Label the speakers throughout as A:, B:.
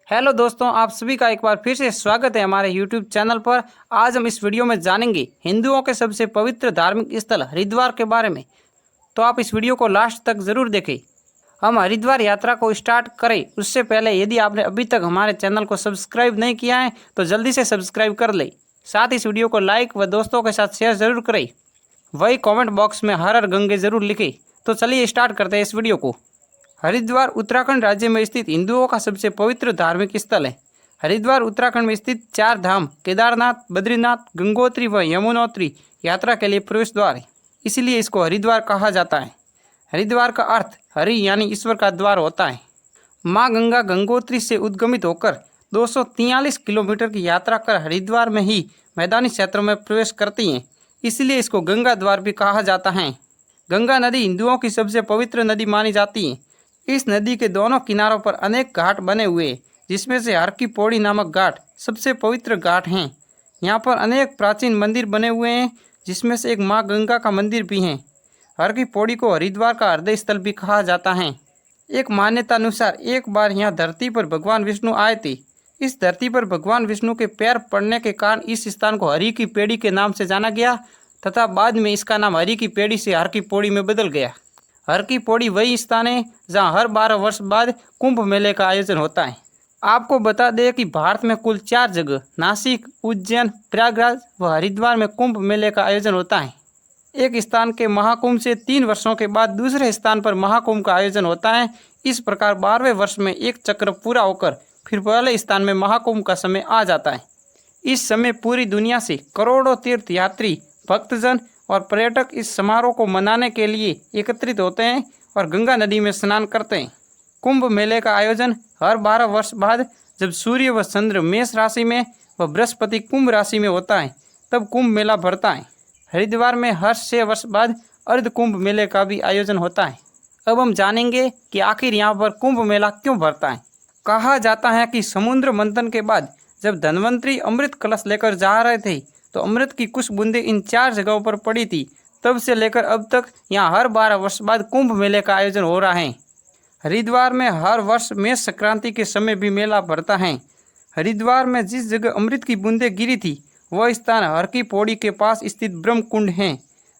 A: Hello दोस्तों, आप सभी का एक बार फिर से स्वागत है हमारे यूट्यूब चैनल पर। आज हम इस वीडियो में जानेंगे हिंदुओं के सबसे पवित्र धार्मिक स्थल हरिद्वार के बारे में। तो आप इस वीडियो को लास्ट तक ज़रूर देखें। हम हरिद्वार यात्रा को स्टार्ट करें उससे पहले यदि आपने अभी तक हमारे चैनल को सब्सक्राइब नहीं किया है तो जल्दी से सब्सक्राइब कर लें। साथ इस वीडियो को लाइक व दोस्तों के साथ शेयर ज़रूर करें। वही कॉमेंट बॉक्स में हर हर गंगे ज़रूर लिखें। तो चलिए स्टार्ट करते हैं इस वीडियो को। हरिद्वार उत्तराखंड राज्य में स्थित हिंदुओं का सबसे पवित्र धार्मिक स्थल है। हरिद्वार उत्तराखंड में स्थित 4 धाम केदारनाथ, बद्रीनाथ, गंगोत्री व यमुनोत्री यात्रा के लिए प्रवेश द्वार है, इसलिए इसको हरिद्वार कहा जाता है। हरिद्वार का अर्थ हरि यानी ईश्वर का द्वार होता है। माँ गंगा गंगोत्री से उद्गमित होकर 243 किलोमीटर की यात्रा कर हरिद्वार में ही मैदानी क्षेत्र में प्रवेश करती हैं, इसलिए इसको गंगा द्वार भी कहा जाता है। गंगा नदी हिंदुओं की सबसे पवित्र नदी मानी जाती है। इस नदी के दोनों किनारों पर अनेक घाट बने हुए हैं, जिसमें से हर की पौड़ी नामक घाट सबसे पवित्र घाट हैं। यहाँ पर अनेक प्राचीन मंदिर बने हुए हैं, जिसमें से एक माँ गंगा का मंदिर भी है। हर की पौड़ी को हरिद्वार का हृदय स्थल भी कहा जाता है। एक मान्यता अनुसार एक बार यहाँ धरती पर भगवान विष्णु आए थे। इस धरती पर भगवान विष्णु के पैर पड़ने के कारण इस स्थान को हरि की पेड़ी के नाम से जाना गया तथा बाद में इसका नाम हरि की पेड़ी से हर की पौड़ी में बदल गया। हर की पौड़ी वही स्थान है जहाँ हर 12 वर्ष बाद कुंभ मेले का आयोजन होता है। आपको बता दें कि भारत में कुल 4 जगह नासिक, उज्जैन, प्रयागराज व हरिद्वार में कुंभ मेले का आयोजन होता है। एक स्थान के महाकुंभ से 3 वर्षों के बाद दूसरे स्थान पर महाकुंभ का आयोजन होता है। इस प्रकार 12वें वर्ष में एक चक्र पूरा होकर फिर पहले स्थान में महाकुंभ का समय आ जाता है। इस समय पूरी दुनिया से करोड़ों तीर्थ यात्री, भक्तजन और पर्यटक इस समारोह को मनाने के लिए एकत्रित होते हैं और गंगा नदी में स्नान करते हैं। कुंभ मेले का आयोजन हर 12 वर्ष बाद जब सूर्य व चंद्र मेष राशि में व बृहस्पति कुंभ राशि में होता है तब कुंभ मेला भरता है। हरिद्वार में हर 6 वर्ष बाद अर्ध कुंभ मेले का भी आयोजन होता है। अब हम जानेंगे कि आखिर यहाँ पर कुंभ मेला क्यों भरता है। कहा जाता है कि समुद्र मंथन के बाद जब धन्वंतरी अमृत कलश लेकर जा रहे थे तो अमृत की कुछ बूंदें इन 4 जगहों पर पड़ी थी। तब से लेकर अब तक यहाँ हर 12 वर्ष बाद कुंभ मेले का आयोजन हो रहा है। हरिद्वार में हर वर्ष मेष संक्रांति के समय भी मेला भरता है। हरिद्वार में जिस जगह अमृत की बूंदें गिरी थी वह स्थान हर की पौड़ी के पास स्थित ब्रह्म कुंड है।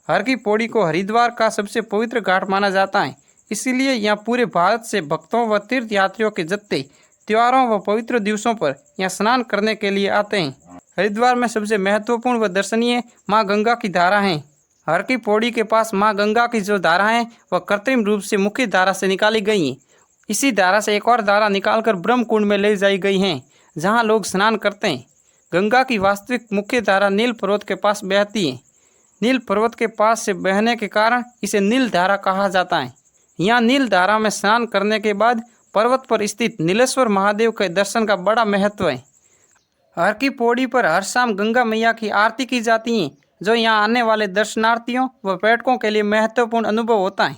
A: हर की पौड़ी को हरिद्वार का सबसे पवित्र घाट माना जाता है, इसीलिए यहाँ पूरे भारत से भक्तों व तीर्थ यात्रियों के जत्थे त्योहारों व पवित्र दिवसों पर यहाँ स्नान करने के लिए आते हैं। हरिद्वार में सबसे महत्वपूर्ण व दर्शनीय माँ गंगा की धारा है। हर की पौड़ी के पास माँ गंगा की जो धारा है वह कृत्रिम रूप से मुख्य धारा से निकाली गई है। इसी धारा से एक और धारा निकालकर ब्रह्म कुंड में ले जाई गई है, जहाँ लोग स्नान करते हैं। गंगा की वास्तविक मुख्य धारा नील पर्वत के पास बहती है। नील पर्वत के पास से बहने के कारण इसे नील धारा कहा जाता है। यहाँ नील धारा में स्नान करने के बाद पर्वत पर स्थित नीलेश्वर महादेव के दर्शन का बड़ा महत्व है। हर की पौड़ी पर हर शाम गंगा मैया की आरती की जाती है, जो यहाँ आने वाले दर्शनार्थियों व पर्यटकों के लिए महत्वपूर्ण अनुभव होता है।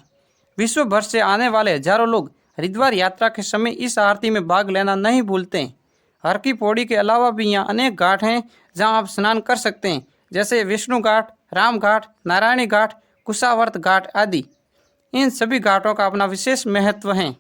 A: विश्व भर से आने वाले हजारों लोग हरिद्वार यात्रा के समय इस आरती में भाग लेना नहीं भूलते हैं। हर की पौड़ी के अलावा भी यहाँ अनेक घाट हैं जहाँ आप स्नान कर सकते हैं, जैसे विष्णु घाट, राम घाट, नारायणी घाट, कुशावर्त घाट आदि। इन सभी घाटों का अपना विशेष महत्व है।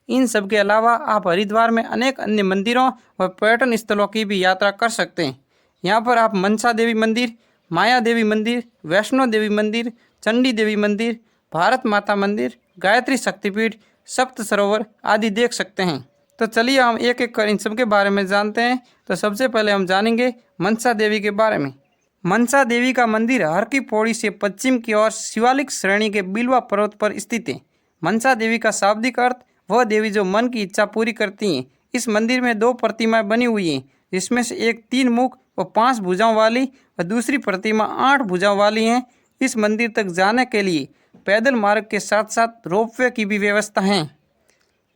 A: इन सब के अलावा आप हरिद्वार में अनेक अन्य मंदिरों व पर्यटन स्थलों की भी यात्रा कर सकते हैं। यहाँ पर आप मनसा देवी मंदिर, माया देवी मंदिर, वैष्णो देवी मंदिर, चंडी देवी मंदिर, भारत माता मंदिर, गायत्री शक्तिपीठ, सप्त सरोवर आदि देख सकते हैं। तो चलिए हम एक एक कर इन सब के बारे में जानते हैं। तो सबसे पहले हम जानेंगे मनसा देवी के बारे में। मनसा देवी का मंदिर हर की पौड़ी से पश्चिम की ओर शिवालिक श्रेणी के बिलवा पर्वत पर स्थित है। मनसा देवी का शाब्दिक अर्थ वह देवी जो मन की इच्छा पूरी करती हैं। इस मंदिर में 2 प्रतिमाएं बनी हुई हैं, जिसमें से एक 3 मुख व 5 भुजाओं वाली व दूसरी प्रतिमा 8 भुजाओं वाली है। इस मंदिर तक जाने के लिए पैदल मार्ग के साथ साथ रोपवे की भी व्यवस्था है,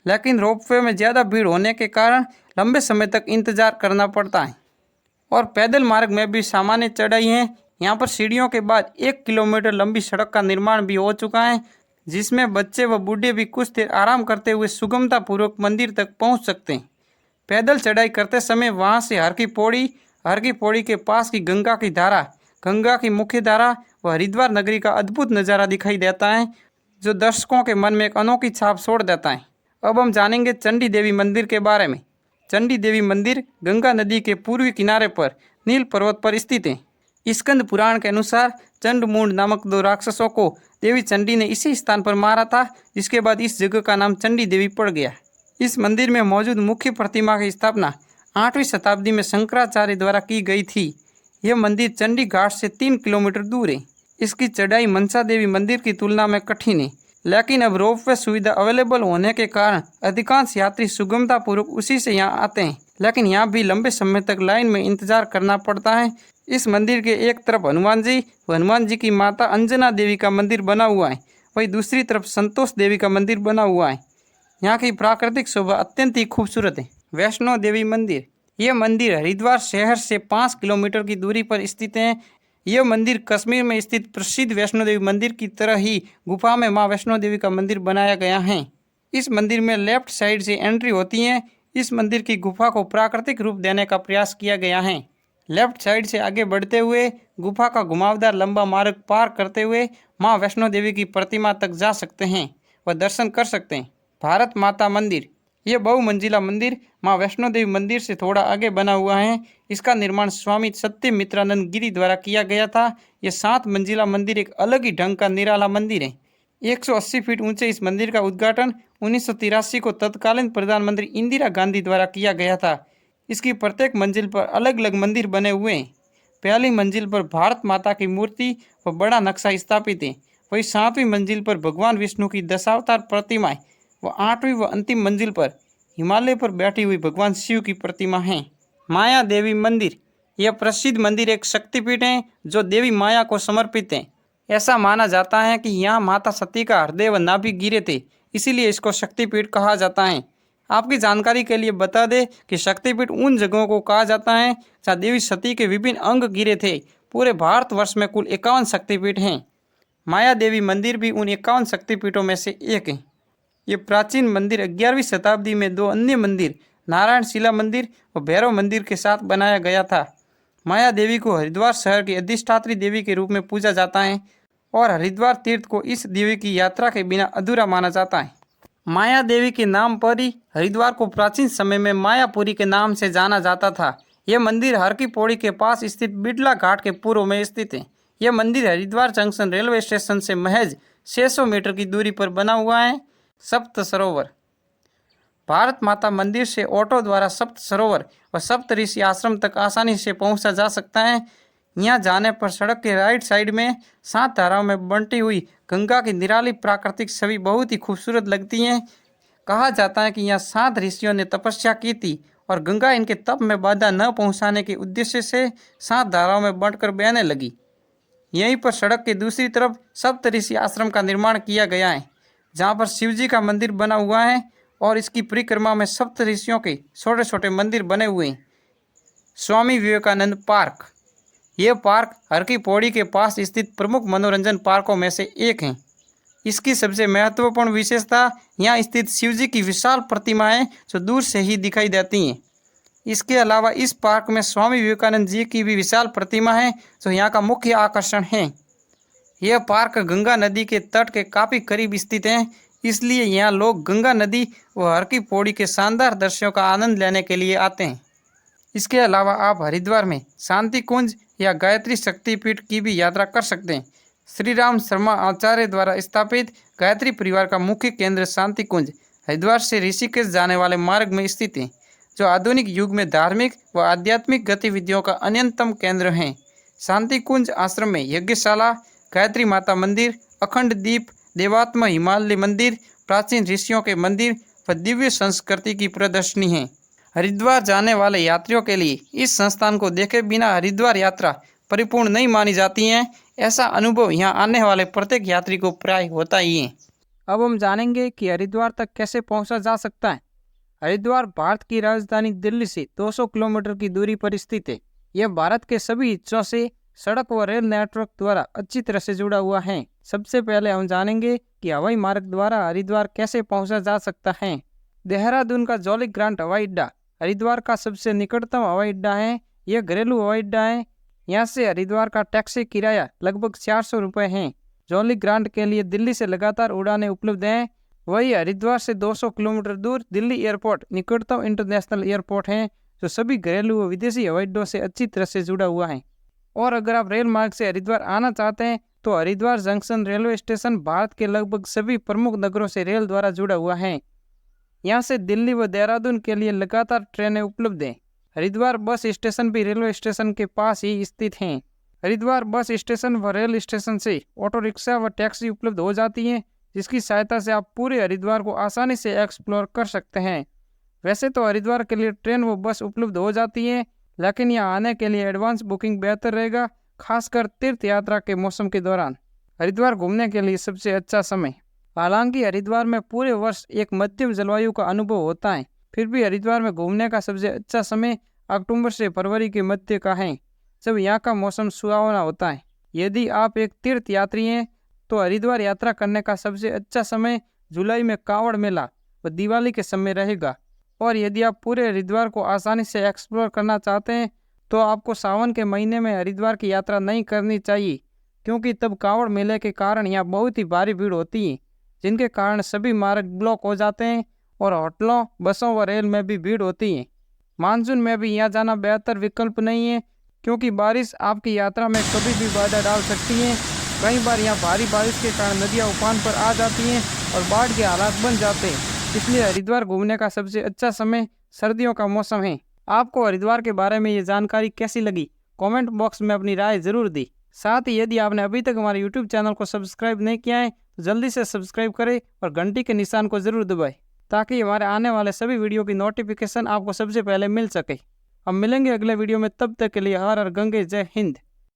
A: लेकिन रोपवे में ज़्यादा भीड़ होने के कारण लंबे समय तक इंतजार करना पड़ता है। और पैदल मार्ग में भी सामान्य चढ़ाई है। यहाँ पर सीढ़ियों के बाद 1 किलोमीटर लंबी सड़क का निर्माण भी हो चुका है, जिसमें बच्चे व बूढ़े भी कुछ देर आराम करते हुए सुगमतापूर्वक मंदिर तक पहुँच सकते हैं। पैदल चढ़ाई करते समय वहाँ से हर की पौड़ी के पास की गंगा की धारा, गंगा की मुख्य धारा व हरिद्वार नगरी का अद्भुत नज़ारा दिखाई देता है, जो दर्शकों के मन में एक अनोखी छाप छोड़ देता है। अब हम जानेंगे चंडी देवी मंदिर के बारे में। चंडी देवी मंदिर गंगा नदी के पूर्वी किनारे पर नील पर्वत पर स्थित है। स्कंद पुराण के अनुसार चंडमुंड नामक 2 राक्षसों को देवी चंडी ने इसी स्थान पर मारा था, जिसके बाद इस जगह का नाम चंडी देवी पड़ गया। इस मंदिर में मौजूद मुख्य प्रतिमा की स्थापना 8वीं शताब्दी में शंकराचार्य द्वारा की गई थी। यह मंदिर चंडी घाट से 3 किलोमीटर दूर है। इसकी चढ़ाई मनसा देवी मंदिर की तुलना में कठिन है, लेकिन अब रोपवे सुविधा अवेलेबल होने के कारण अधिकांश यात्री सुगमतापूर्वक उसी से यहाँ आते हैं, लेकिन यहाँ भी लंबे समय तक लाइन में इंतजार करना पड़ता है। इस मंदिर के एक तरफ हनुमान जी की माता अंजना देवी का मंदिर बना हुआ है, वहीं दूसरी तरफ संतोष देवी का मंदिर बना हुआ है। यहाँ की प्राकृतिक शोभा अत्यंत ही खूबसूरत है। वैष्णो देवी मंदिर, यह मंदिर हरिद्वार शहर से 5 किलोमीटर की दूरी पर स्थित है। यह मंदिर कश्मीर में स्थित प्रसिद्ध वैष्णो देवी मंदिर की तरह ही गुफा में मां वैष्णो देवी का मंदिर बनाया गया है। इस मंदिर में लेफ्ट साइड से एंट्री होती है। इस मंदिर की गुफा को प्राकृतिक रूप देने का प्रयास किया गया है। लेफ्ट साइड से आगे बढ़ते हुए गुफा का घुमावदार लंबा मार्ग पार करते हुए मां वैष्णो देवी की प्रतिमा तक जा सकते हैं व दर्शन कर सकते हैं। भारत माता मंदिर, यह बहुमंजिला मंदिर मां वैष्णो देवी मंदिर से थोड़ा आगे बना हुआ है। इसका निर्माण स्वामी सत्यमित्रानंद गिरी द्वारा किया गया था। यह 7 मंजिला मंदिर एक अलग ही ढंग का निराला मंदिर है। 180 फीट ऊंचे इस मंदिर का उद्घाटन 1983 को तत्कालीन प्रधानमंत्री इंदिरा गांधी द्वारा किया गया था। इसकी प्रत्येक मंजिल पर अलग अलग मंदिर बने हुए हैं। पहली मंजिल पर भारत माता की मूर्ति व बड़ा नक्शा स्थापित है। वहीं 7वीं मंजिल पर भगवान विष्णु की दशावतार प्रतिमाएं व 8वीं व अंतिम मंजिल पर हिमालय पर बैठी हुई भगवान शिव की प्रतिमा है। माया देवी मंदिर, यह प्रसिद्ध मंदिर एक शक्तिपीठ है जो देवी माया को समर्पित है। ऐसा माना जाता है कि यहाँ माता सती का हृदय व नाभि गिरे थे, इसीलिए इसको शक्तिपीठ कहा जाता है। आपकी जानकारी के लिए बता दें कि शक्तिपीठ उन जगहों को कहा जाता है जहाँ देवी सती के विभिन्न अंग गिरे थे। पूरे भारतवर्ष में कुल 51 शक्तिपीठ हैं। माया देवी मंदिर भी उन 51 शक्तिपीठों में से एक है। ये प्राचीन मंदिर 11वीं शताब्दी में 2 अन्य मंदिर नारायण शिला मंदिर और भैरव मंदिर के साथ बनाया गया था। माया देवी को हरिद्वार शहर की अधिष्ठात्री देवी के रूप में पूजा जाता है और हरिद्वार तीर्थ को इस देवी की यात्रा के बिना अधूरा माना जाता है। माया देवी के नाम पर ही हरिद्वार को प्राचीन समय में मायापुरी के नाम से जाना जाता था। यह मंदिर हर की पौड़ी के पास स्थित बिड़ला घाट के पूर्व में स्थित है। यह मंदिर हरिद्वार जंक्शन रेलवे स्टेशन से महज 600 मीटर की दूरी पर बना हुआ है। सप्त सरोवर, भारत माता मंदिर से ऑटो द्वारा सप्त सरोवर व सप्त ऋषि आश्रम तक आसानी से पहुंचा जा सकता है। यहाँ जाने पर सड़क के राइट साइड में 7 धाराओं में बंटी हुई गंगा की निराली प्राकृतिक छवि बहुत ही खूबसूरत लगती है। कहा जाता है कि यहाँ 7 ऋषियों ने तपस्या की थी और गंगा इनके तप में बाधा न पहुँचाने के उद्देश्य से 7 धाराओं में बंटकर बहने लगी। यहीं पर सड़क के दूसरी तरफ सप्त ऋषि आश्रम का निर्माण किया गया है, जहाँ पर शिवजी का मंदिर बना हुआ है और इसकी परिक्रमा में सप्त ऋषियों के छोटे छोटे मंदिर बने हुए हैं। स्वामी विवेकानंद पार्क, यह पार्क हर की पौड़ी के पास स्थित प्रमुख मनोरंजन पार्कों में से एक है। इसकी सबसे महत्वपूर्ण विशेषता यहाँ स्थित शिवजी की विशाल प्रतिमाएं जो दूर से ही दिखाई देती हैं। इसके अलावा इस पार्क में स्वामी विवेकानंद जी की भी विशाल प्रतिमा है जो यहाँ का मुख्य आकर्षण है। यह पार्क गंगा नदी के तट के काफ़ी करीब स्थित है, इसलिए यहाँ लोग गंगा नदी व हर की पौड़ी के शानदार दृश्यों का आनंद लेने के लिए आते हैं। इसके अलावा आप हरिद्वार में शांति कुंज या गायत्री शक्तिपीठ की भी यात्रा कर सकते हैं। श्री राम शर्मा आचार्य द्वारा स्थापित गायत्री परिवार का मुख्य केंद्र शांति कुंज हरिद्वार से ऋषिकेश जाने वाले मार्ग में स्थित है, जो आधुनिक युग में धार्मिक व आध्यात्मिक गतिविधियों का अन्यतम केंद्र है। शांति कुंज आश्रम में यज्ञशाला, गायत्री माता मंदिर, अखंड दीप, देवात्मा हिमालय मंदिर, प्राचीन ऋषियों के मंदिर व दिव्य संस्कृति की प्रदर्शनी है। हरिद्वार जाने वाले यात्रियों के लिए इस संस्थान को देखे बिना हरिद्वार यात्रा परिपूर्ण नहीं मानी जाती है। ऐसा अनुभव यहाँ आने वाले प्रत्येक यात्री को प्राय होता ही है। अब हम जानेंगे कि हरिद्वार तक कैसे पहुँचा जा सकता है। हरिद्वार भारत की राजधानी दिल्ली से 200 किलोमीटर की दूरी पर स्थित है। यह भारत के सभी हिस्सों से सड़क व रेल नेटवर्क द्वारा अच्छी तरह से जुड़ा हुआ है। सबसे पहले हम जानेंगे कि हवाई मार्ग द्वारा हरिद्वार कैसे पहुंचा जा सकता है। देहरादून का जॉली ग्रांट हवाई अड्डा हरिद्वार का सबसे निकटतम हवाई अड्डा है। यह घरेलू हवाई अड्डा है। यहाँ से हरिद्वार का टैक्सी किराया लगभग 400 रुपये है। जॉली ग्रांट के लिए दिल्ली से लगातार उड़ानें उपलब्ध हैं। वही हरिद्वार से 200 किलोमीटर दूर दिल्ली एयरपोर्ट निकटतम इंटरनेशनल एयरपोर्ट है, जो सभी घरेलू व विदेशी हवाई अड्डों से अच्छी तरह से जुड़ा हुआ है। और अगर आप रेल मार्ग से हरिद्वार आना चाहते हैं तो Haridwar junction railway station Bharat के लगभग सभी प्रमुख नगरों से रेल द्वारा जुड़ा हुआ है। यहाँ से दिल्ली व देहरादून के लिए लगातार ट्रेनें उपलब्ध हैं। हरिद्वार बस स्टेशन भी रेलवे स्टेशन के पास ही स्थित हैं। हरिद्वार बस स्टेशन व रेल स्टेशन से ऑटो रिक्शा व टैक्सी उपलब्ध हो जाती हैं, जिसकी सहायता से आप पूरे हरिद्वार को आसानी से एक्सप्लोर कर सकते हैं। वैसे तो हरिद्वार के लिए ट्रेन व बस उपलब्ध हो जाती है, लेकिन यहाँ आने के लिए एडवांस बुकिंग बेहतर रहेगा, खासकर तीर्थ यात्रा के मौसम के दौरान। हरिद्वार घूमने के लिए सबसे अच्छा समय। हालांकि हरिद्वार में पूरे वर्ष एक मध्यम जलवायु का अनुभव होता है, फिर भी हरिद्वार में घूमने का सबसे अच्छा समय अक्टूबर से फरवरी के मध्य का है, जब यहाँ का मौसम सुहावना होता है। यदि आप एक तीर्थ यात्री हैं तो हरिद्वार यात्रा करने का सबसे अच्छा समय जुलाई में कांवड़ मेला व दिवाली के समय रहेगा। और यदि आप पूरे हरिद्वार को आसानी से एक्सप्लोर करना चाहते हैं तो आपको सावन के महीने में हरिद्वार की यात्रा नहीं करनी चाहिए, क्योंकि तब कांवड़ मेले के कारण यहाँ बहुत ही भारी भीड़ होती है, जिनके कारण सभी मार्ग ब्लॉक हो जाते हैं और होटलों, बसों व रेल में भी भीड़ होती है। मानसून में भी यहाँ जाना बेहतर विकल्प नहीं है, क्योंकि बारिश आपकी यात्रा में कभी भी बाधा डाल सकती है। कई बार यहाँ भारी बारिश के कारण नदियाँ उफान पर आ जाती हैं और बाढ़ के हालात बन जाते हैं। इसलिए हरिद्वार घूमने का सबसे अच्छा समय सर्दियों का मौसम है। आपको हरिद्वार के बारे में ये जानकारी कैसी लगी, कमेंट बॉक्स में अपनी राय जरूर दी। साथ ही यदि आपने अभी तक हमारे यूट्यूब चैनल को सब्सक्राइब नहीं किया है तो जल्दी से सब्सक्राइब करें और घंटी के निशान को जरूर दबाएं, ताकि हमारे आने वाले सभी वीडियो की नोटिफिकेशन आपको सबसे पहले मिल सके। अब मिलेंगे अगले वीडियो में, तब तक के लिए हर हर गंगे, जय हिंद।